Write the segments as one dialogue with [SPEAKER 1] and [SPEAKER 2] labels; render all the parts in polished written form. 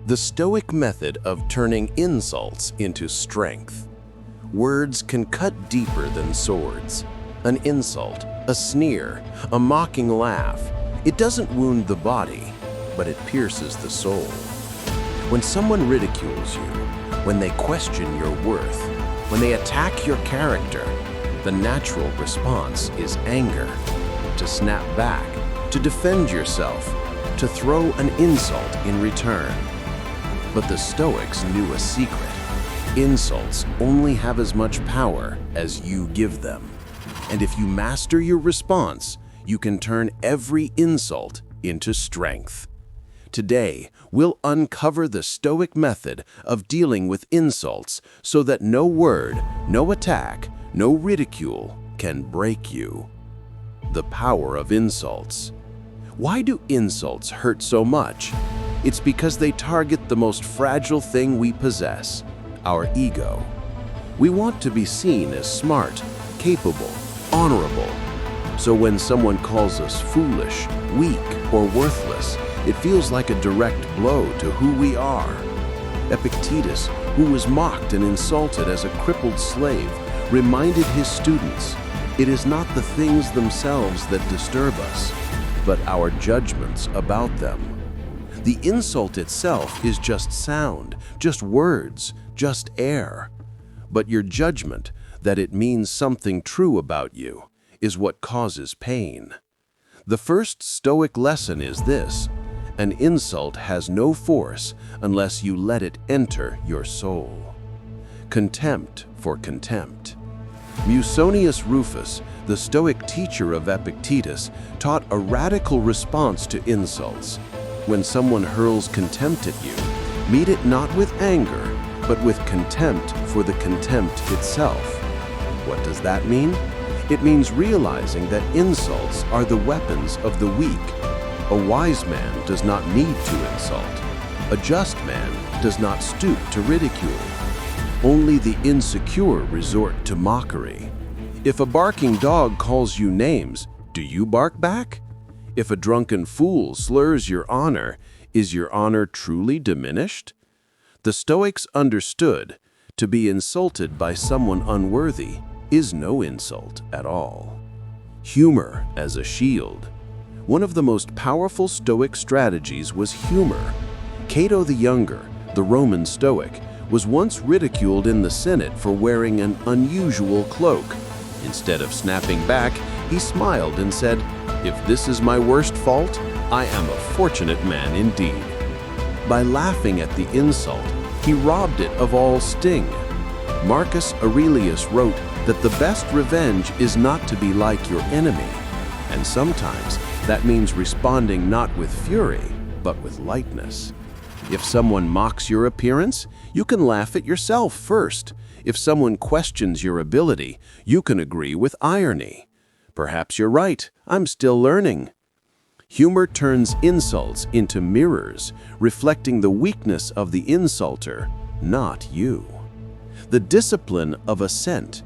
[SPEAKER 1] The Stoic method of turning insults into strength. Words can cut deeper than swords. An insult, a sneer, a mocking laugh, it doesn't wound the body, but it pierces the soul. When someone ridicules you, when they question your worth, when they attack your character, the natural response is anger. To snap back, to defend yourself, to throw an insult in return. But the Stoics knew a secret. Insults only have as much power as you give them. And if you master your response, you can turn every insult into strength. Today, we'll uncover the Stoic method of dealing with insults so that no word, no attack, no ridicule can break you. The power of insults. Why do insults hurt so much? It's because they target the most fragile thing we possess, our ego. We want to be seen as smart, capable, honorable. So when someone calls us foolish, weak, or worthless, it feels like a direct blow to who we are. Epictetus, who was mocked and insulted as a crippled slave, reminded his students, "It is not the things themselves that disturb us, but our judgments about them." The insult itself is just sound, just words, just air. But your judgment that it means something true about you is what causes pain. The first Stoic lesson is this: an insult has no force unless you let it enter your soul. Contempt for contempt. Musonius Rufus, the Stoic teacher of Epictetus, taught a radical response to insults. When someone hurls contempt at you, meet it not with anger, but with contempt for the contempt itself. What does that mean? It means realizing that insults are the weapons of the weak. A wise man does not need to insult. A just man does not stoop to ridicule. Only the insecure resort to mockery. If a barking dog calls you names, do you bark back? If a drunken fool slurs your honor, is your honor truly diminished? The Stoics understood to be insulted by someone unworthy is no insult at all. Humor as a shield. One of the most powerful Stoic strategies was humor. Cato the Younger, the Roman Stoic, was once ridiculed in the Senate for wearing an unusual cloak. Instead of snapping back, he smiled and said, "If this is my worst fault, I am a fortunate man indeed." By laughing at the insult, he robbed it of all sting. Marcus Aurelius wrote that the best revenge is not to be like your enemy. And sometimes that means responding not with fury, but with lightness. If someone mocks your appearance, you can laugh at yourself first. If someone questions your ability, you can agree with irony. Perhaps you're right, I'm still learning. Humor turns insults into mirrors, reflecting the weakness of the insulter, not you. The discipline of assent.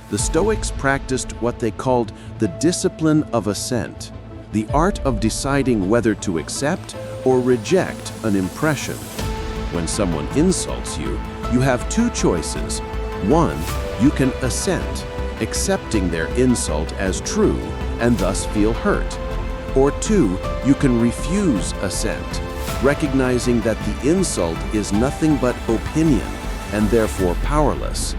[SPEAKER 1] The Stoics practiced what they called the discipline of assent, the art of deciding whether to accept or reject an impression. When someone insults you, you have two choices. One, you can assent, accepting their insult as true and thus feel hurt. Or two, you can refuse assent, recognizing that the insult is nothing but opinion and therefore powerless.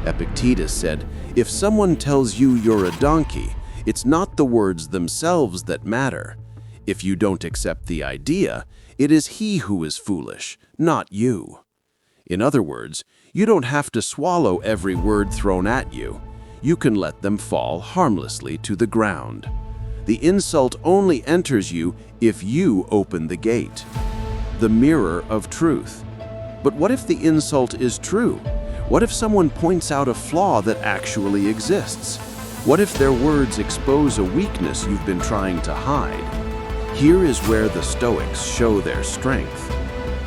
[SPEAKER 1] Epictetus said, "If someone tells you you're a donkey, it's not the words themselves that matter. If you don't accept the idea, it is he who is foolish, not you." In other words, you don't have to swallow every word thrown at you. You can let them fall harmlessly to the ground. The insult only enters you if you open the gate. The mirror of truth. But what if the insult is true? What if someone points out a flaw that actually exists? What if their words expose a weakness you've been trying to hide? Here is where the Stoics show their strength.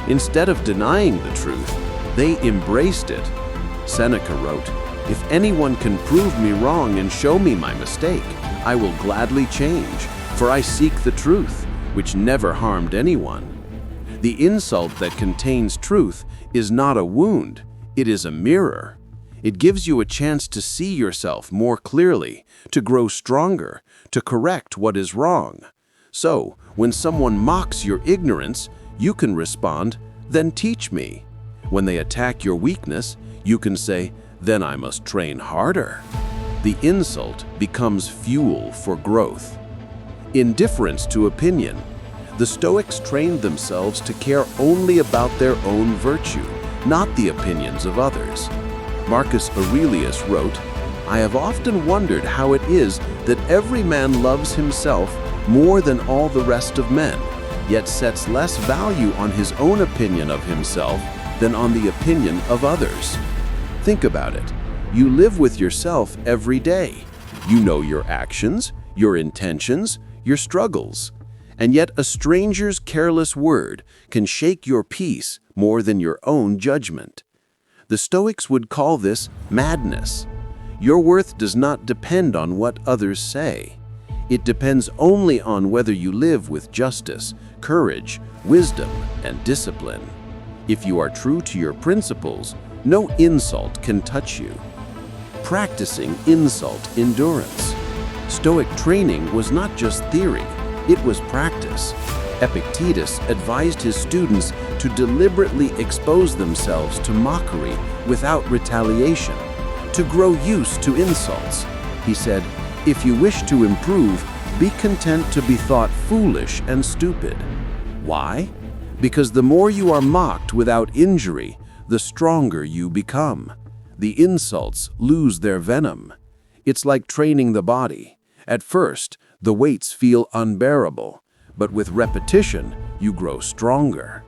[SPEAKER 1] Instead of denying the truth, they embraced it. Seneca wrote, "If anyone can prove me wrong and show me my mistake, I will gladly change, for I seek the truth, which never harmed anyone." The insult that contains truth is not a wound, it is a mirror. It gives you a chance to see yourself more clearly, to grow stronger, to correct what is wrong. So, when someone mocks your ignorance, you can respond, "Then teach me." When they attack your weakness, you can say, "Then I must train harder." The insult becomes fuel for growth. Indifference to opinion. The Stoics trained themselves to care only about their own virtue, not the opinions of others. Marcus Aurelius wrote, "I have often wondered how it is that every man loves himself more than all the rest of men, yet sets less value on his own opinion of himself than on the opinion of others." Think about it. You live with yourself every day. You know your actions, your intentions, your struggles. And yet a stranger's careless word can shake your peace more than your own judgment. The Stoics would call this madness. Your worth does not depend on what others say. It depends only on whether you live with justice, courage, wisdom, and discipline. If you are true to your principles, no insult can touch you. Practicing insult endurance. Stoic training was not just theory, it was practice. Epictetus advised his students to deliberately expose themselves to mockery without retaliation, to grow used to insults. He said, "If you wish to improve, be content to be thought foolish and stupid." Why? Because the more you are mocked without injury, the stronger you become. The insults lose their venom. It's like training the body. At first, the weights feel unbearable, but with repetition, you grow stronger.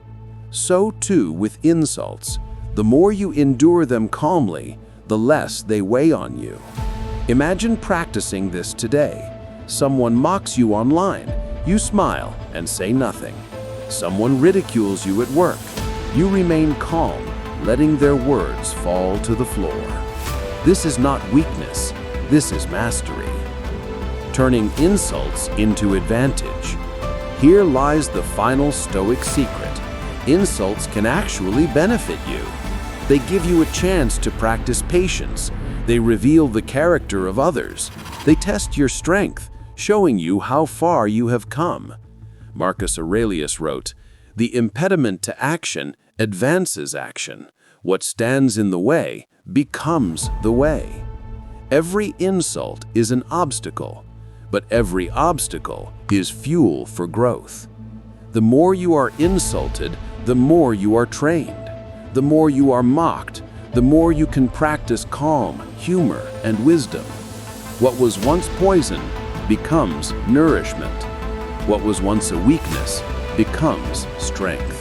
[SPEAKER 1] So too with insults. The more you endure them calmly, the less they weigh on you. Imagine practicing this today. Someone mocks you online, you smile and say nothing. Someone ridicules you at work, you remain calm, letting their words fall to the floor. This is not weakness, this is mastery. Turning insults into advantage. Here lies the final Stoic secret. Insults can actually benefit you. They give you a chance to practice patience. They reveal the character of others. They test your strength, showing you how far you have come. Marcus Aurelius wrote, "The impediment to action advances action. What stands in the way becomes the way." Every insult is an obstacle, but every obstacle is fuel for growth. The more you are insulted, the more you are trained. The more you are mocked, the more you can practice calm, humor, and wisdom. What was once poison becomes nourishment. What was once a weakness becomes strength.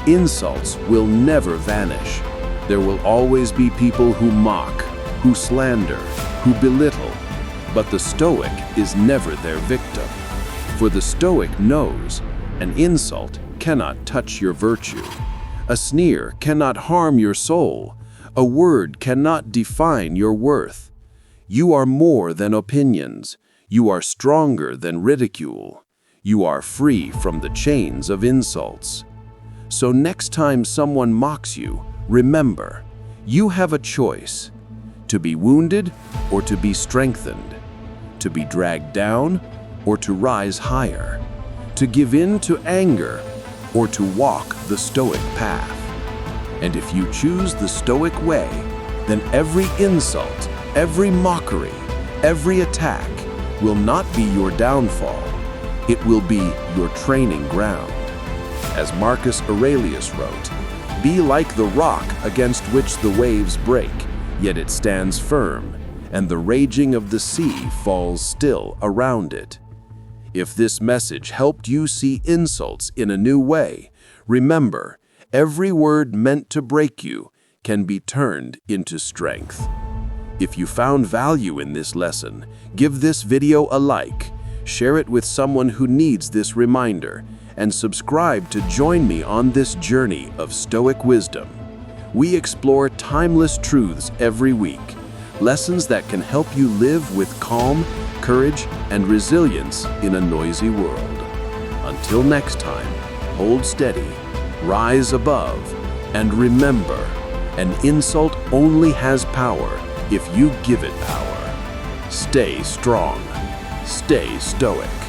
[SPEAKER 1] Insults will never vanish. There will always be people who mock, who slander, who belittle, but the Stoic is never their victim. For the Stoic knows an insult cannot touch your virtue. A sneer cannot harm your soul. A word cannot define your worth. You are more than opinions. You are stronger than ridicule. You are free from the chains of insults. So next time someone mocks you, remember, you have a choice: to be wounded or to be strengthened, to be dragged down or to rise higher, to give in to anger or to walk the Stoic path. And if you choose the Stoic way, then every insult, every mockery, every attack will not be your downfall. It will be your training ground. As Marcus Aurelius wrote, "Be like the rock against which the waves break, yet it stands firm, and the raging of the sea falls still around it." If this message helped you see insults in a new way, remember, every word meant to break you can be turned into strength. If you found value in this lesson, give this video a like, share it with someone who needs this reminder, and subscribe to join me on this journey of Stoic wisdom. We explore timeless truths every week, lessons that can help you live with calm, courage, and resilience in a noisy world. Until next time, hold steady Rise above, and remember, an insult only has power if you give it power. Stay strong. Stay stoic.